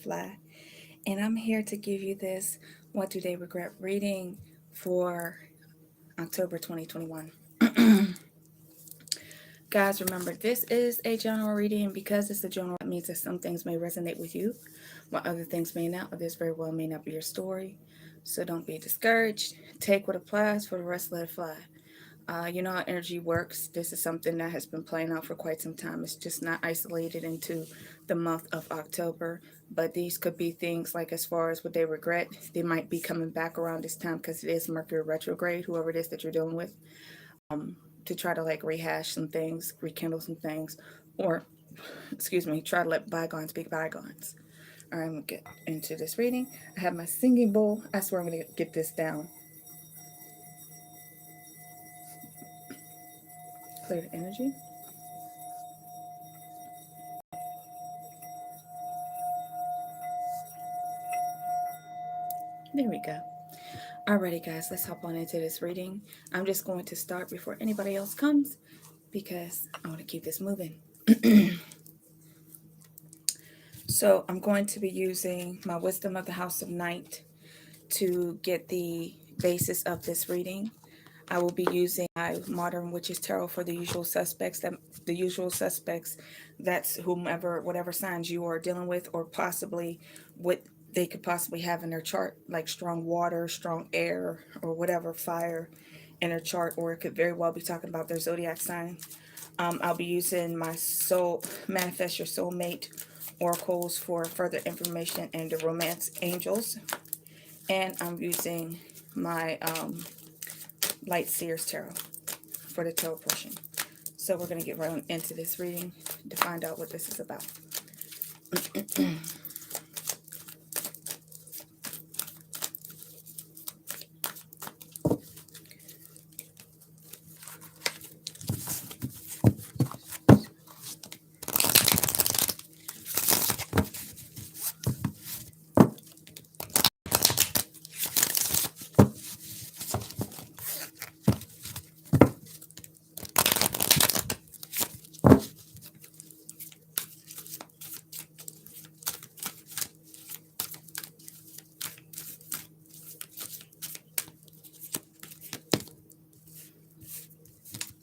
Butterfly, and I'm here to give you this What Do They Regret reading for October 2021. Guys, remember, this is a general reading. Because it's a general, that means that some things may resonate with you, while other things may not, or this very well may not be your story. So don't be discouraged. Take what applies, for the rest let it fly. You know how energy works. This is something that has been playing out for quite some time. It's just not isolated into the month of October. But these could be things like, as far as what they regret, they might be coming back around this time because it is Mercury retrograde, whoever it is that you're dealing with, to try to like rehash some things, rekindle some things, or, excuse me, try to let bygones be bygones. All right, I'm going to get into this reading. I have my singing bowl. I swear I'm going to get this down. Clear the energy. There we go. Alrighty, guys, let's hop on into this reading. I'm just going to start before anybody else comes because I want to keep this moving. So I'm going to be using my Wisdom of the House of Night to get the basis of this reading. I will be using my Modern Witches Tarot for the usual suspects. That's whomever, whatever signs you are dealing with, or possibly what they could possibly have in their chart, like strong water, strong air, or whatever, fire in their chart, or it could very well be talking about their zodiac sign. I'll be using my Soul Manifest Your Soulmate oracles for further information, and the Romance Angels. And I'm using my Light Seers Tarot for the tarot portion. So we're going to get right on into this reading to find out what this is about.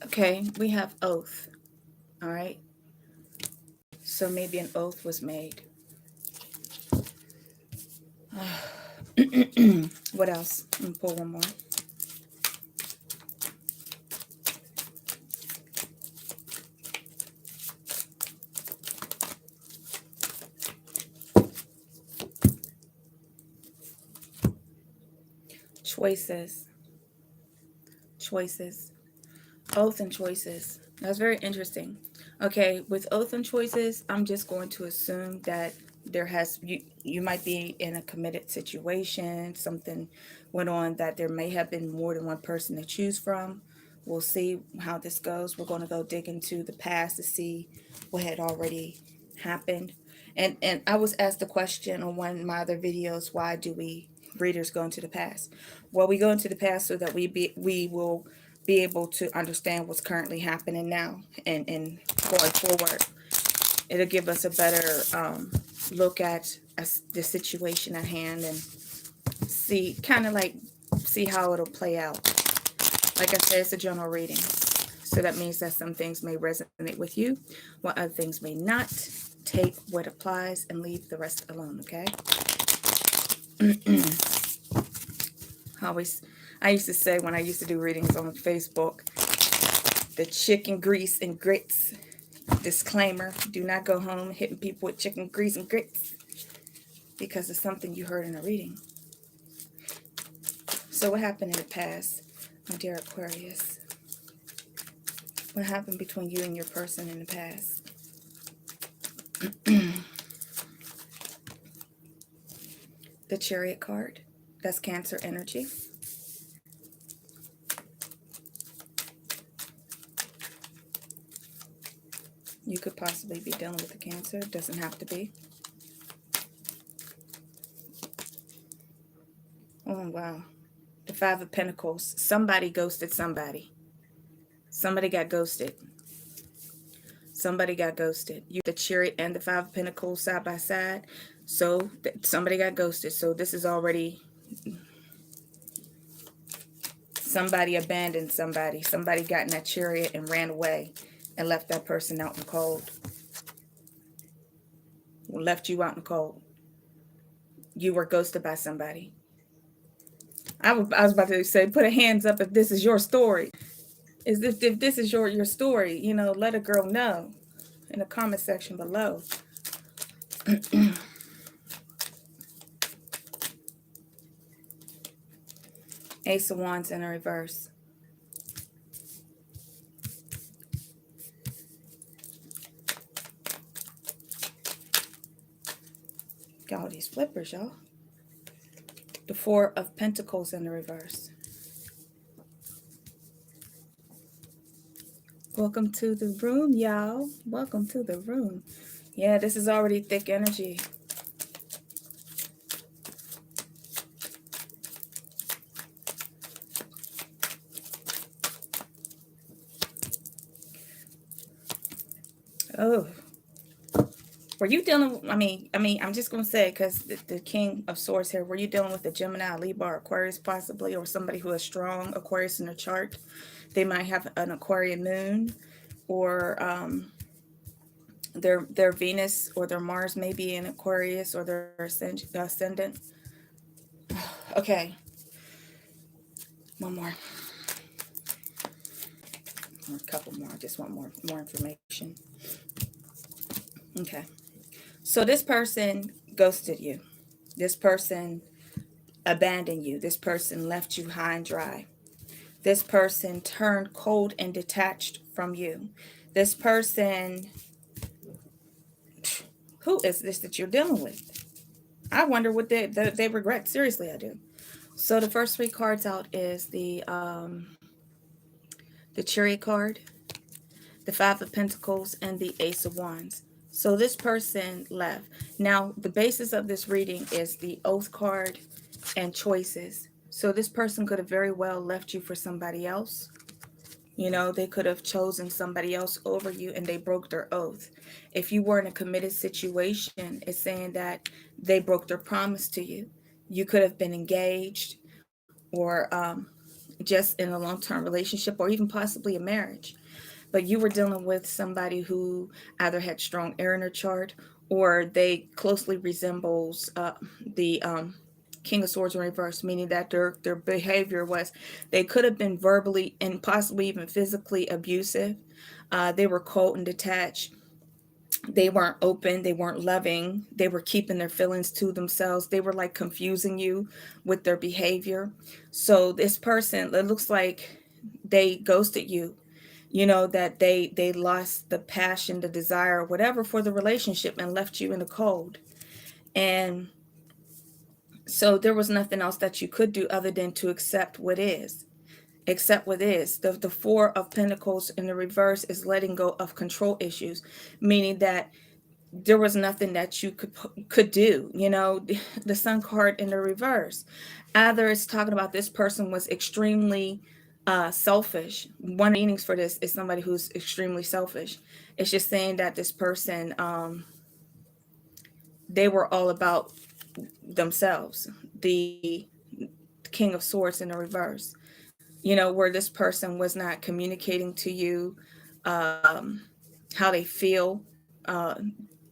Okay, we have oath. All right. So maybe an oath was made. What else? Let me pull one more. Choices. Choices. Oath and choices. That's very interesting. Okay, with oath and choices, I'm just going to assume that you might be in a committed situation. Something went on that there may have been more than one person to choose from. We'll see how this goes. We're going to go dig into the past to see what had already happened. And I was asked the question on one of my other videos, why do we readers go into the past? Well, we go into the past so that we will be able to understand what's currently happening now, and going forward. It'll give us a better look at the situation at hand, and see how it'll play out. Like I said, it's a general reading. So that means that some things may resonate with you, while other things may not. Take what applies and leave the rest alone, okay? I used to say, when I used to do readings on Facebook, the chicken grease and grits disclaimer: do not go home hitting people with chicken grease and grits, because it's something you heard in a reading. So what happened in the past, my dear Aquarius? What happened between you and your person in the past? The Chariot card, that's Cancer energy. You could possibly be dealing with a Cancer. It doesn't have to be. Oh, wow. The Five of Pentacles. Somebody ghosted somebody. Somebody got ghosted. Somebody got ghosted. You, the Chariot and the Five of Pentacles side by side. So somebody got ghosted. So this is already somebody abandoned somebody. Somebody got in that chariot and ran away and left that person out in the cold. Left you out in the cold. You were ghosted by somebody. I was about to say, put a hands up if this is your story. If this is your story, you know, let a girl know in the comment section below. Ace of Wands in a reverse. Got all these flippers, y'all. The Four of Pentacles in the reverse. Welcome to the room, y'all. Welcome to the room. Yeah, this is already thick energy. Oh, were you dealing with, I'm just going to say, because the King of Swords here, were you dealing with a Gemini, Libra, or Aquarius possibly, or somebody who has strong Aquarius in their chart? They might have an Aquarian moon, or their Venus or their Mars may be in Aquarius, or their ascendant. Okay. One more. Or a couple more. I just want more information. Okay. So this person ghosted you. This person abandoned you. This person left you high and dry. This person turned cold and detached from you. This person, who is this that you're dealing with? I wonder what they regret. Seriously, I do. So the first three cards out is the Chariot card, the Five of Pentacles, and the Ace of Wands. So this person left. Now, the basis of this reading is the Oath card and choices. So this person could have very well left you for somebody else. You know, they could have chosen somebody else over you and they broke their oath. If you were in a committed situation, it's saying that they broke their promise to you. You could have been engaged, or just in a long-term relationship, or even possibly a marriage. But you were dealing with somebody who either had strong air in their chart, or they closely resembles the King of Swords in reverse, meaning that their behavior was, they could have been verbally and possibly even physically abusive. They were cold and detached. They weren't open. They weren't loving. They were keeping their feelings to themselves. They were like confusing you with their behavior. So this person, it looks like they ghosted you. You know, that they lost the passion, the desire, whatever for the relationship, and left you in the cold. And so there was nothing else that you could do other than to accept what is. Accept what is. The Four of Pentacles in the reverse is letting go of control issues, meaning that there was nothing that you could do. You know, the Sun card in the reverse, either it's talking about this person was extremely selfish. One of the meanings for this is somebody who's extremely selfish. It's just saying that this person, they were all about themselves. The King of Swords in the reverse, you know, where this person was not communicating to you how they feel.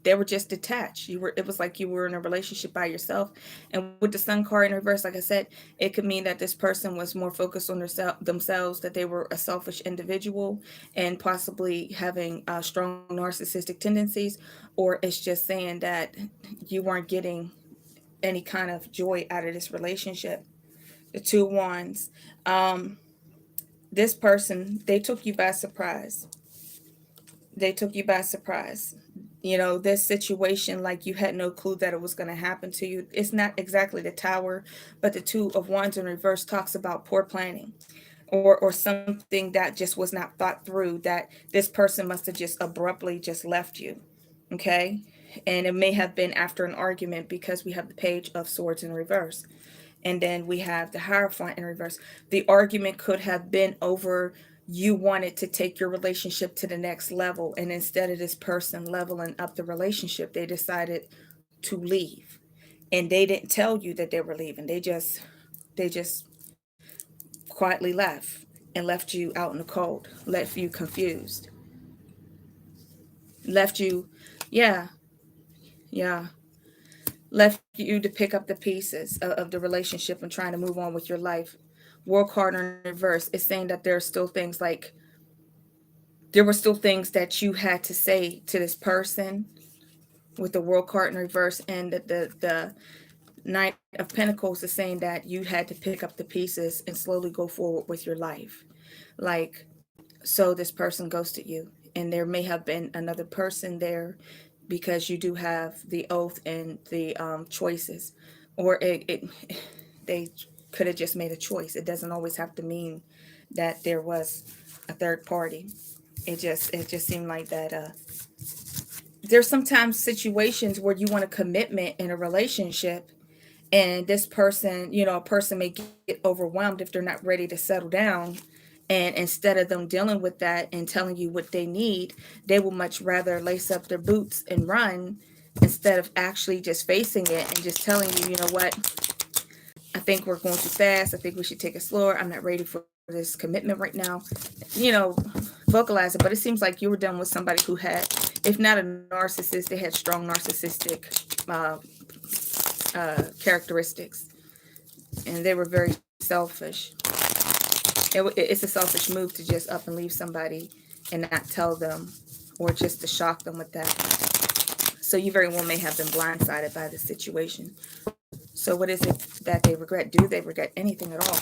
They were just detached. It was like you were in a relationship by yourself. And with the Sun card in reverse, like I said, it could mean that this person was more focused on themselves, that they were a selfish individual and possibly having strong narcissistic tendencies, or it's just saying that you weren't getting any kind of joy out of this relationship. The Two of Wands. This person, they took you by surprise. They took you by surprise. You know, this situation, like you had no clue that it was going to happen to you. It's not exactly the Tower, but the Two of Wands in reverse talks about poor planning, or something that just was not thought through, that this person must have just abruptly just left you. Okay. And it may have been after an argument, because we have the Page of Swords in reverse. And then we have the Hierophant in reverse. The argument could have been over, you wanted to take your relationship to the next level. And instead of this person leveling up the relationship, they decided to leave, and they didn't tell you that they were leaving. They just quietly left and left you out in the cold, left you confused, left you, yeah, yeah, left you to pick up the pieces of the relationship and trying to move on with your life. World card in reverse is saying that there are still things like there were still things that you had to say to this person with the world card in reverse, and the Knight of Pentacles is saying that you had to pick up the pieces and slowly go forward with your life. Like, so this person ghosted you, and there may have been another person there because you do have the oath and the choices, or they could have just made a choice. It doesn't always have to mean that there was a third party. It just seemed like that there's sometimes situations where you want a commitment in a relationship, and this person, a person may get overwhelmed if they're not ready to settle down, and instead of them dealing with that and telling you what they need, they will much rather lace up their boots and run instead of actually just facing it and just telling you, you know what, I think we're going too fast, I think we should take it slower, I'm not ready for this commitment right now, you know vocalize it. But it seems like you were dealing with somebody who had, if not a narcissist, they had strong narcissistic characteristics, and they were very selfish. It's a selfish move to just up and leave somebody and not tell them, or just to shock them with that. So you very well may have been blindsided by the situation. So what is it that they regret? Do they regret anything at all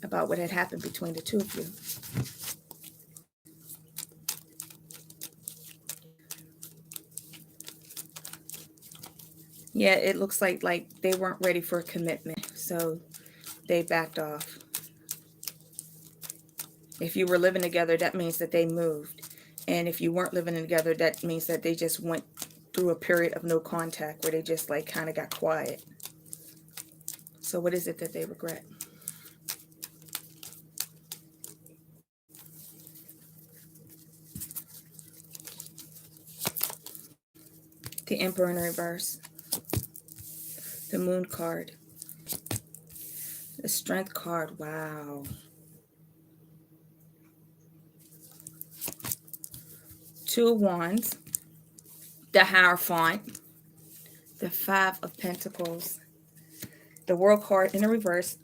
about what had happened between the two of you? Yeah, it looks like they weren't ready for a commitment, so they backed off. If you were living together, that means that they moved. And if you weren't living together, that means that they just went through a period of no contact where they just like kind of got quiet. So what is it that they regret? The Emperor in reverse, the Moon card, the Strength card. Wow. Two of Wands, the Hierophant, the Five of Pentacles, the World card in the reverse,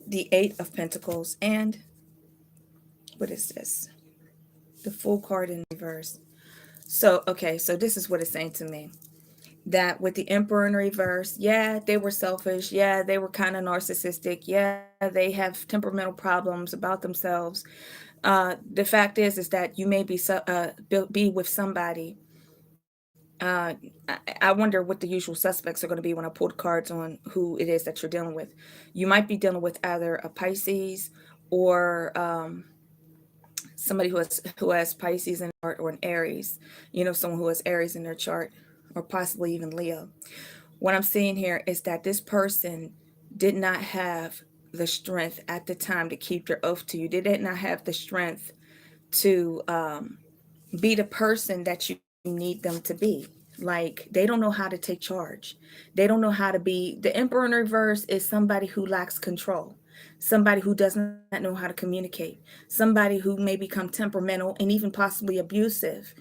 the Eight of Pentacles, and what is this? The Fool card in reverse. So, okay, so this is what it's saying to me. That with the Emperor in reverse, yeah, they were selfish. Yeah, they were kind of narcissistic. Yeah, they have temperamental problems about themselves. The fact is that you may be with somebody. Uh, I wonder what the usual suspects are going to be when I pull the cards on who it is that you're dealing with. You might be dealing with either a Pisces or somebody who has Pisces in their chart, or an Aries. Someone who has Aries in their chart, or possibly even Leo. What I'm seeing here is that this person did not have the strength at the time to keep their oath to you. They did not have the strength to be the person that you need them to be. Like, they don't know how to take charge. They don't know how to be. The Emperor in reverse is somebody who lacks control, somebody who does not know how to communicate, somebody who may become temperamental and even possibly abusive.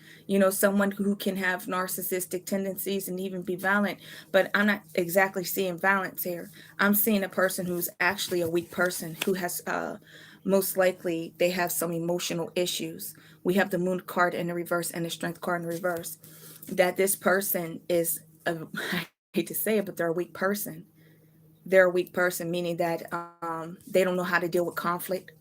Someone who can have narcissistic tendencies and even be violent. But I'm not exactly seeing violence here. I'm seeing a person who's actually a weak person, who has most likely they have some emotional issues. We have the Moon card in the reverse and the Strength card in the reverse. That this person is I hate to say it, but they're a weak person. They're a weak person, meaning that they don't know how to deal with conflict.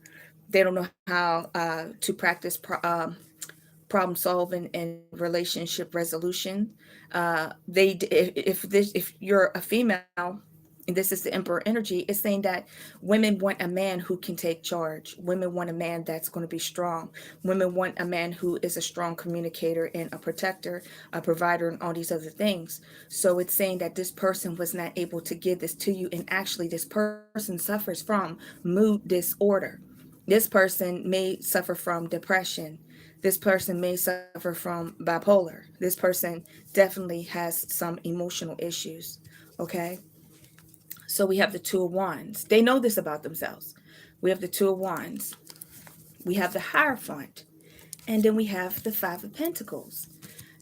They don't know how to practice problem solving and relationship resolution. If you're a female, and this is the Emperor energy, it's saying that women want a man who can take charge. Women want a man that's going to be strong. Women want a man who is a strong communicator and a protector, a provider, and all these other things. So it's saying that this person was not able to give this to you, and actually this person suffers from mood disorder. This person may suffer from depression. This person may suffer from bipolar. This person definitely has some emotional issues. Okay. So we have the Two of Wands. They know this about themselves. We have the Two of Wands. We have the Hierophant. And then we have the Five of Pentacles.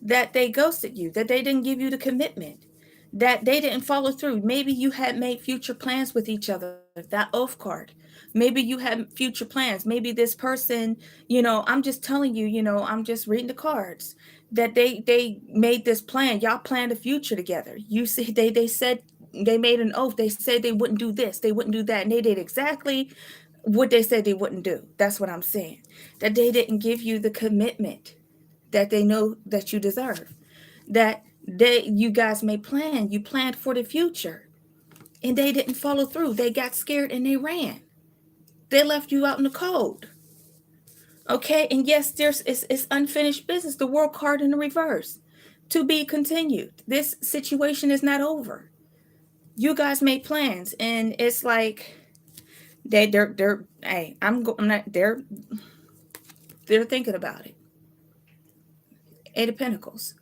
That they ghosted you, that they didn't give you the commitment, that they didn't follow through. Maybe you had made future plans with each other, that oath card. Maybe you had future plans. Maybe this person, I'm just telling you, I'm just reading the cards, that they made this plan. Y'all planned a future together. You see, they said, they made an oath. They said they wouldn't do this, they wouldn't do that, and they did exactly what they said they wouldn't do. That's what I'm saying. That they didn't give you the commitment that they know that you deserve. That you guys may plan. You planned for the future, and they didn't follow through. They got scared and they ran. They left you out in the cold. Okay, and yes, it's unfinished business. The World card in the reverse. To be continued. This situation is not over. You guys made plans, and it's like they're hey, I'm not they're thinking about it. Eight of Pentacles.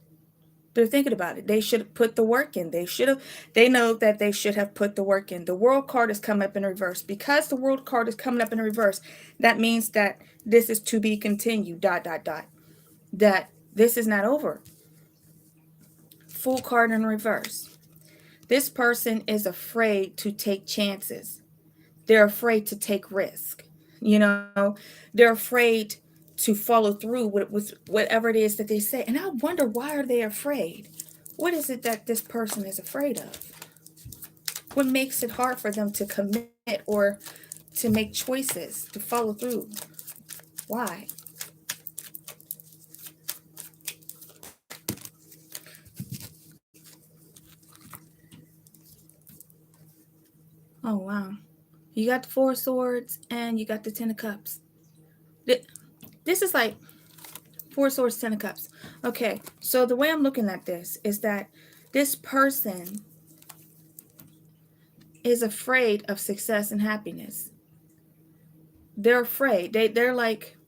They're thinking about it. They should have put the work in. They know that they should have put the work in. The World card is coming up in reverse. Because the World card is coming up in reverse, that means that this is to be continued, ... That this is not over. Full card in reverse. This person is afraid to take chances. They're afraid to take risk. They're afraid to follow through with whatever it is that they say. And I wonder, why are they afraid? What is it that this person is afraid of? What makes it hard for them to commit or to make choices, to follow through? Why? Oh, wow. You got the Four of Swords and you got the Ten of Cups. This is like Four of Swords, Ten of Cups. Okay, so the way I'm looking at this is that this person is afraid of success and happiness. They're afraid. They're like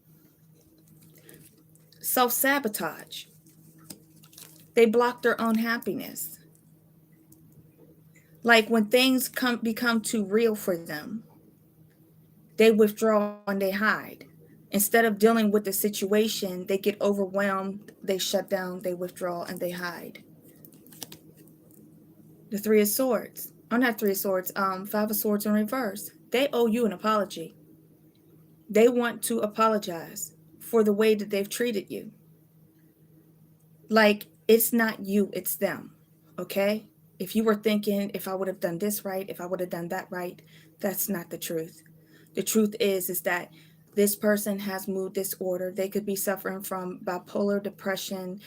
self-sabotage. They block their own happiness. Like when things become too real for them, they withdraw and they hide. Instead of dealing with the situation, they get overwhelmed, they shut down, they withdraw, and they hide. The Three of Swords. Oh, not Three of Swords. Five of Swords in reverse. They owe you an apology. They want to apologize for the way that they've treated you. Like, it's not you, it's them. Okay? If you were thinking, if I would have done this right, if I would have done that right, that's not the truth. The truth is that this person has mood disorder. They could be suffering from bipolar depression,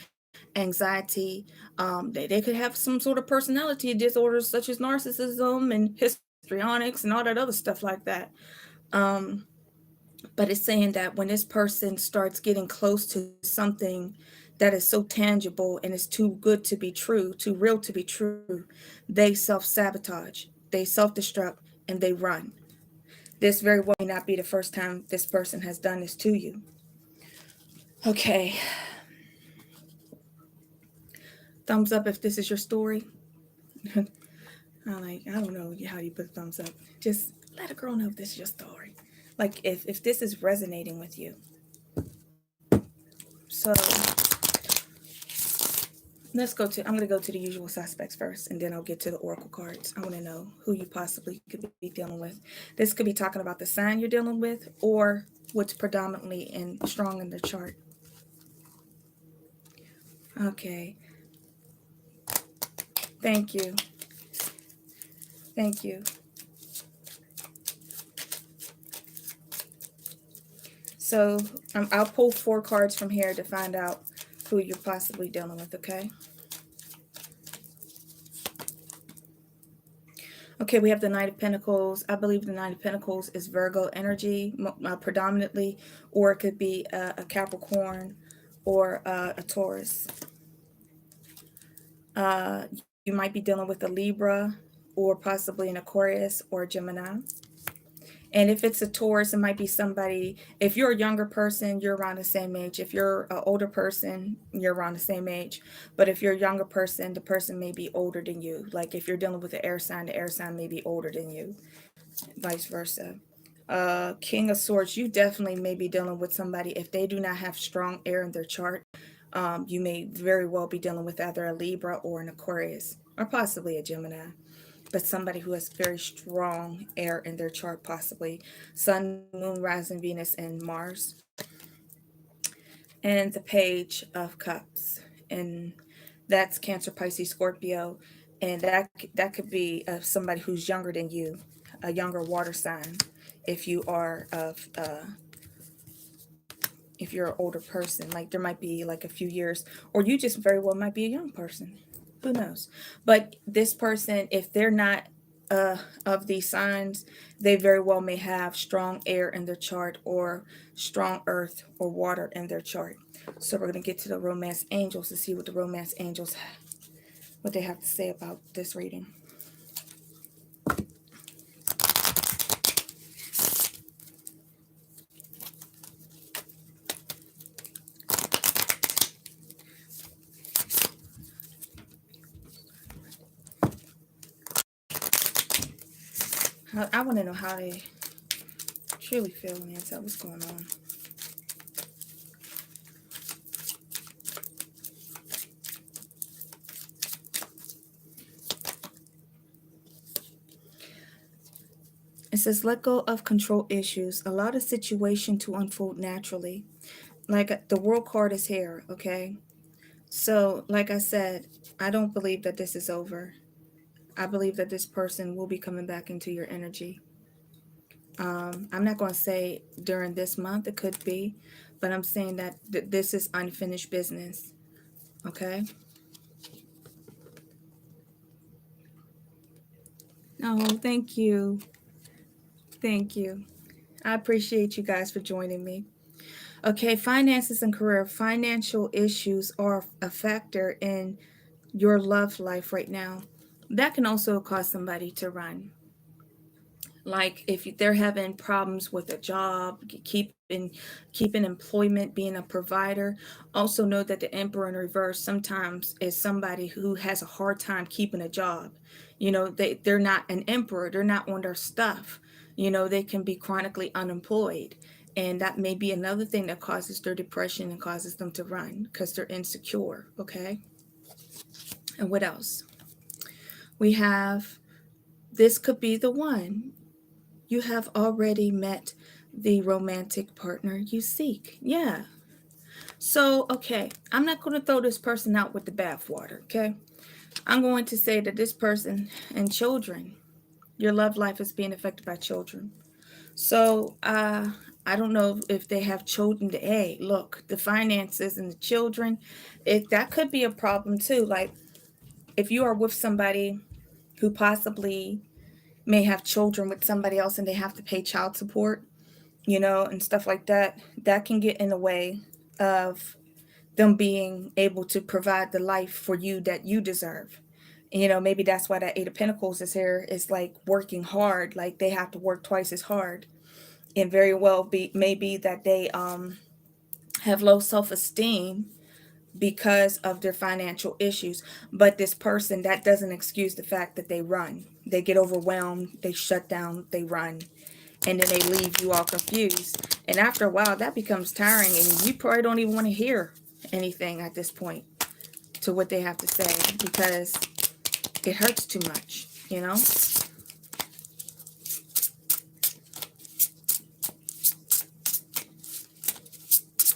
anxiety. They could have some sort of personality disorders such as narcissism and histrionics and all that other stuff like that. But it's saying that when this person starts getting close to something that is so tangible and is too good to be true, too real to be true, they self-sabotage, they self-destruct, and they run. This very well may not be the first time this person has done this to you. Okay. Thumbs up if this is your story. I don't know how you put thumbs up. Just let a girl know if this is your story. Like if this is resonating with you. So I'm going to go to the usual suspects first, and then I'll get to the oracle cards. I want to know who you possibly could be dealing with. This could be talking about the sign you're dealing with, or what's predominantly and strong in the chart. Okay. Thank you. Thank you. So I'll pull 4 cards from here to find out who you're possibly dealing with, okay? Okay, we have the Knight of Pentacles. I believe the Knight of Pentacles is Virgo energy predominantly, or it could be a Capricorn or a Taurus. You might be dealing with a Libra or possibly an Aquarius or a Gemini. And if it's a Taurus, it might be somebody, if you're a younger person, you're around the same age. If you're an older person, you're around the same age. But if you're a younger person, the person may be older than you. Like if you're dealing with the air sign may be older than you, vice versa. King of Swords, you definitely may be dealing with somebody, if they do not have strong air in their chart, you may very well be dealing with either a Libra or an Aquarius, or possibly a Gemini, but somebody who has very strong air in their chart, possibly Sun, Moon, Rising, Venus, and Mars. And the Page of Cups, and that's Cancer, Pisces, Scorpio, and that could be somebody who's younger than you, a younger water sign. If you are of if you're an older person, like there might be like a few years, or you just very well might be a young person. Who knows? But this person, if they're not of these signs, they very well may have strong air in their chart, or strong earth or water in their chart. So we're going to get to the romance angels to see what the romance angels, what they have to say about this reading. I want to know how they truly feel, Nancy. What's going on? It says, let go of control issues. Allow the situation to unfold naturally. Like the world card is here, okay? So, like I said, I don't believe that this is over. I believe that this person will be coming back into your energy. I'm not going to say during this month, it could be, but I'm saying that this is unfinished business, okay? Oh, thank you. Thank you. I appreciate you guys for joining me. Okay, finances and career. Financial issues are a factor in your love life right now. That can also cause somebody to run. Like if they're having problems with a job, keeping employment, being a provider. Also know that the Emperor in reverse sometimes is somebody who has a hard time keeping a job. You know, they're not an emperor, they're not on their stuff. You know, they can be chronically unemployed, and that may be another thing that causes their depression and causes them to run, because they're insecure. Okay, and what else we have? This could be the one. You have already met the romantic partner you seek. Yeah. So, okay, I'm not going to throw this person out with the bathwater, okay? I'm going to say that this person and children, your love life is being affected by children. So, I don't know if they have children. Hey, look, the finances and the children, that could be a problem too. Like, if you are with somebody who possibly may have children with somebody else and they have to pay child support, you know, and stuff like that, that can get in the way of them being able to provide the life for you that you deserve. You know, maybe that's why that Eight of Pentacles is here, is like working hard, like they have to work twice as hard. And very well maybe that they have low self-esteem because of their financial issues. But this person, that doesn't excuse the fact that they run. They get overwhelmed, they shut down, they run, and then they leave you all confused. And after a while, that becomes tiring, and you probably don't even want to hear anything at this point to what they have to say, because it hurts too much, you know?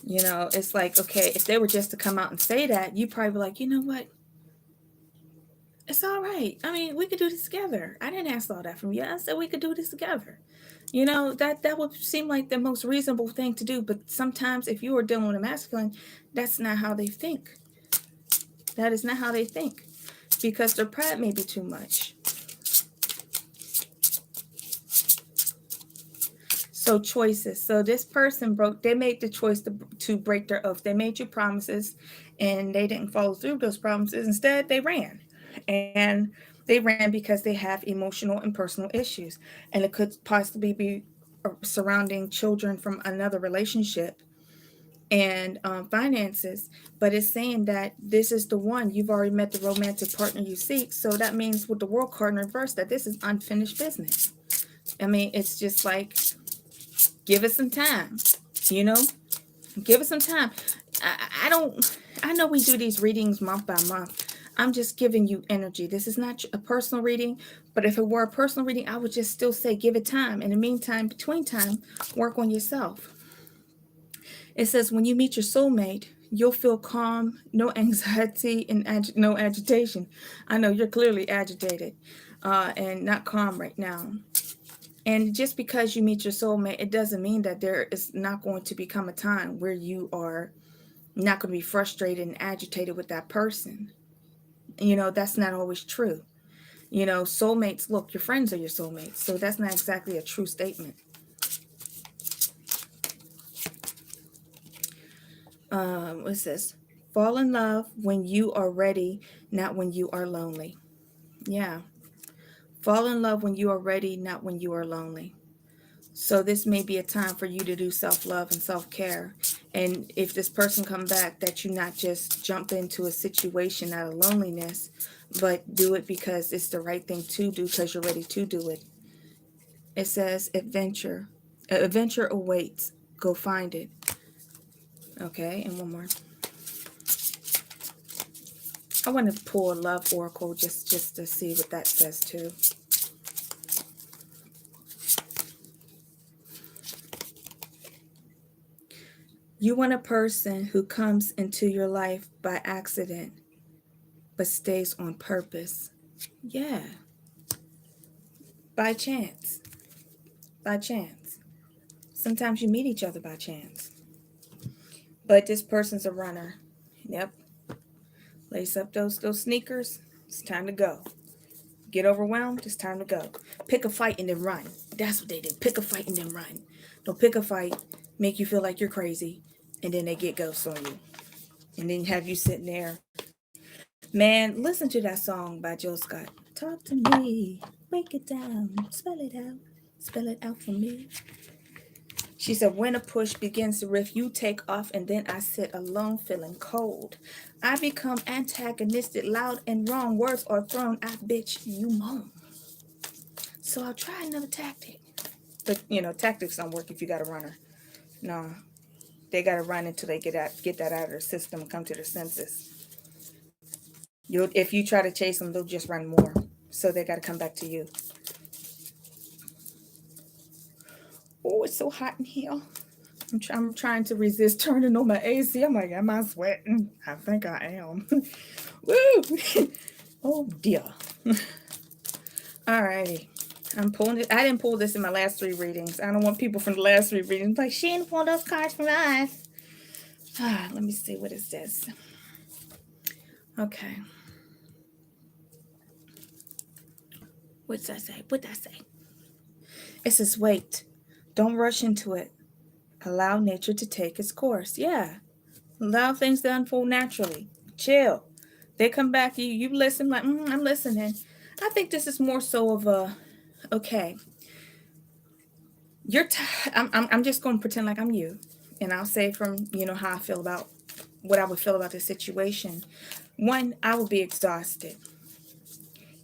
You know, it's like, okay, if they were just to come out and say that, you'd probably be like, you know what? It's all right. I mean, we could do this together. I didn't ask all that from you. I said we could do this together. You know, that would seem like the most reasonable thing to do. But sometimes if you are dealing with a masculine, that's not how they think. That is not how they think, because their pride may be too much. So choices. So this person they made the choice to break their oath. They made you promises and they didn't follow through those promises. Instead, they ran. And they ran because they have emotional and personal issues. And it could possibly be surrounding children from another relationship and finances, but it's saying that this is the one. You've already met the romantic partner you seek, so that means with the world card in reverse that this is unfinished business. I mean, it's just like, give it some time, you know, give it some time. I know we do these readings month by month. I'm just giving you energy. This is not a personal reading, but if it were a personal reading, I would just still say give it time. In the meantime, between time, work on yourself. It says when you meet your soulmate, you'll feel calm, no anxiety, and no agitation. I know you're clearly agitated and not calm right now. And just because you meet your soulmate, it doesn't mean that there is not going to become a time where you are not going to be frustrated and agitated with that person. You know, that's not always true. You know, soulmates, look, your friends are your soulmates. So that's not exactly a true statement. It says, fall in love when you are ready, not when you are lonely. Yeah. Fall in love when you are ready, not when you are lonely. So this may be a time for you to do self-love and self-care. And if this person come back, that you not just jump into a situation out of loneliness, but do it because it's the right thing to do because you're ready to do it. It says adventure. Adventure awaits. Go find it. Okay, and one more. I want to pull a love oracle just to see what that says too. You want a person who comes into your life by accident, but stays on purpose. Yeah. By chance. By chance. Sometimes you meet each other by chance. But this person's a runner. Yep. Lace up those sneakers. It's time to go. Get overwhelmed. It's time to go. Pick a fight and then run. That's what they do. Pick a fight and then run. Don't pick a fight, make you feel like you're crazy, and then they get ghosts on you. And then have you sitting there. Man, listen to that song by Jill Scott. Talk to me. Break it down. Spell it out. Spell it out for me. She said, when a push begins to riff, you take off, and then I sit alone feeling cold. I become antagonistic, loud and wrong. Words are thrown. I bitch, you moan. So I'll try another tactic. But, you know, tactics don't work if you got a runner. No, they got to run until they get that out of their system and come to their senses. If you try to chase them, they'll just run more. So they got to come back to you. Oh, it's so hot in here. I'm trying to resist turning on my AC. I'm like, am I sweating? I think I am. Woo! Oh, dear. Alrighty. I'm pulling it. I didn't pull this in my last 3 readings. I don't want people from the last 3 readings like, she didn't pull those cards from us. Let me see what it says. Okay. What's that say? What that say? It says, wait. Don't rush into it. Allow nature to take its course. Yeah. Allow things to unfold naturally. Chill. They come back to you. You listen like, I'm listening. I think this is more so of a, okay. I'm just going to pretend like I'm you. And I'll say from, how I feel about, what I would feel about the situation. 1, I would be exhausted.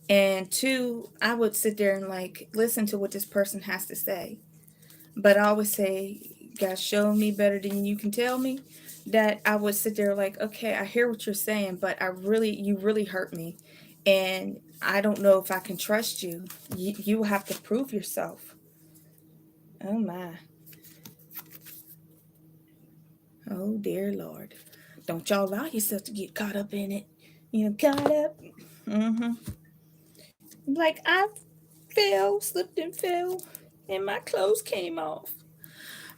And 2, I would sit there and like, listen to what this person has to say. But I always say, God, show me better than you can tell me. That I would sit there like, okay, I hear what you're saying, but you really hurt me. And I don't know if I can trust you. You will have to prove yourself. Oh my. Oh dear Lord. Don't y'all allow yourself to get caught up in it. Caught up. Like I slipped and fell, and my clothes came off.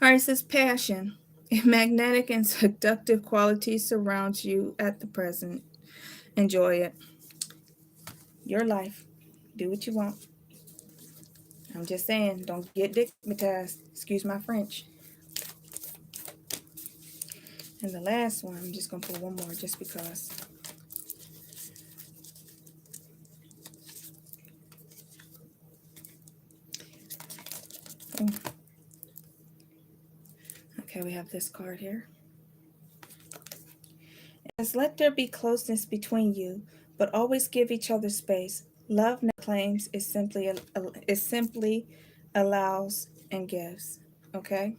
All right, it says passion. Magnetic and seductive qualities surround you at the present. Enjoy it. Your life. Do what you want. I'm just saying, don't get dickmatized. Excuse my French. And the last one, I'm just going to put one more just because. Okay, we have this card here. It says, let there be closeness between you, but always give each other space. Love never claims, it simply allows and gives. Okay?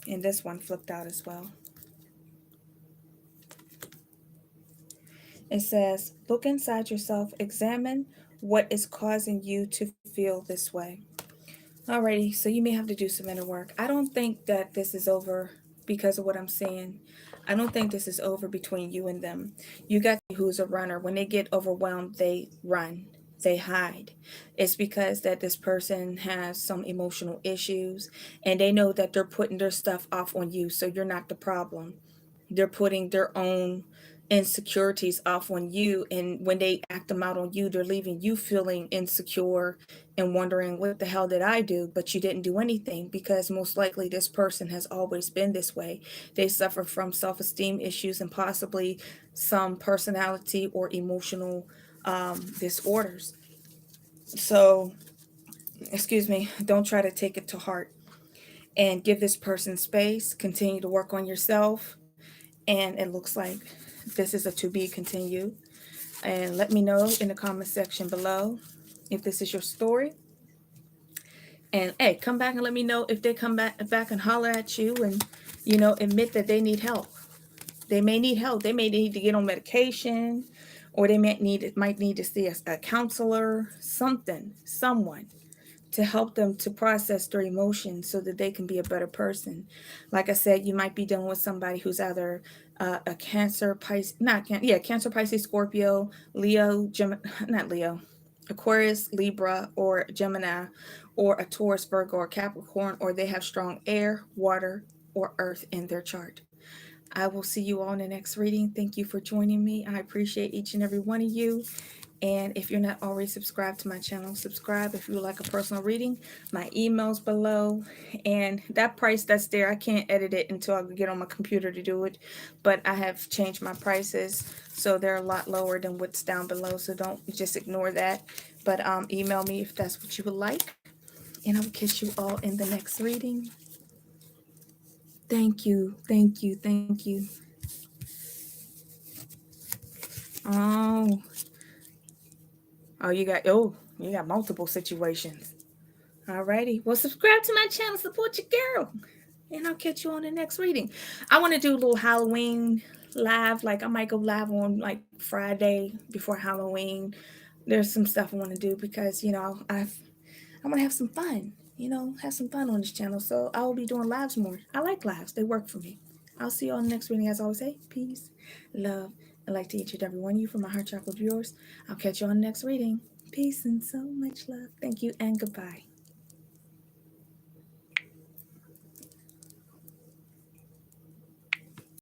And this one flipped out as well. It says, look inside yourself, examine what is causing you to feel this way. Alrighty, so you may have to do some inner work. I don't think that this is over because of what I'm saying. I don't think this is over between you and them. You got who's a runner. When they get overwhelmed, they run. They hide. It's because that this person has some emotional issues and they know that they're putting their stuff off on you, so you're not the problem. They're putting their own insecurities off on you, and when they act them out on you, they're leaving you feeling insecure and wondering, what the hell did I do? But you didn't do anything, because most likely this person has always been this way. They suffer from self-esteem issues and possibly some personality or emotional disorders. So excuse me, don't try to take it to heart, and give this person space. Continue to work on yourself, and it looks like this is a to be continued. And let me know in the comment section below if this is your story. And hey, come back and let me know if they come back and holler at you and, admit that they need help. They may need help. They may need to get on medication, or they might need to see a counselor, someone to help them to process their emotions so that they can be a better person. Like I said, you might be dealing with somebody who's either a Cancer, Pisces, Cancer, Pisces, Scorpio, Leo, not Leo, Aquarius, Libra, or Gemini, or a Taurus, Virgo, or Capricorn, or they have strong air, water, or earth in their chart. I will see you all in the next reading. Thank you for joining me. I appreciate each and every one of you. And if you're not already subscribed to my channel, subscribe. If you would like a personal reading, my email's below. And that price that's there, I can't edit it until I get on my computer to do it. But I have changed my prices, so they're a lot lower than what's down below. So don't just ignore that. But email me if that's what you would like. And I will catch you all in the next reading. Thank you, thank you, thank you. Oh, you got multiple situations. Alrighty. Well, subscribe to my channel. Support your girl. And I'll catch you on the next reading. I want to do a little Halloween live. Like, I might go live on like Friday before Halloween. There's some stuff I want to do because, I want to have some fun. Have some fun on this channel. So I will be doing lives more. I like lives. They work for me. I'll see you on the next reading. As I always say, peace, love, and like to each and every one of you from my heart chocolate viewers. I'll catch you on the next reading. Peace and so much love. Thank you and goodbye.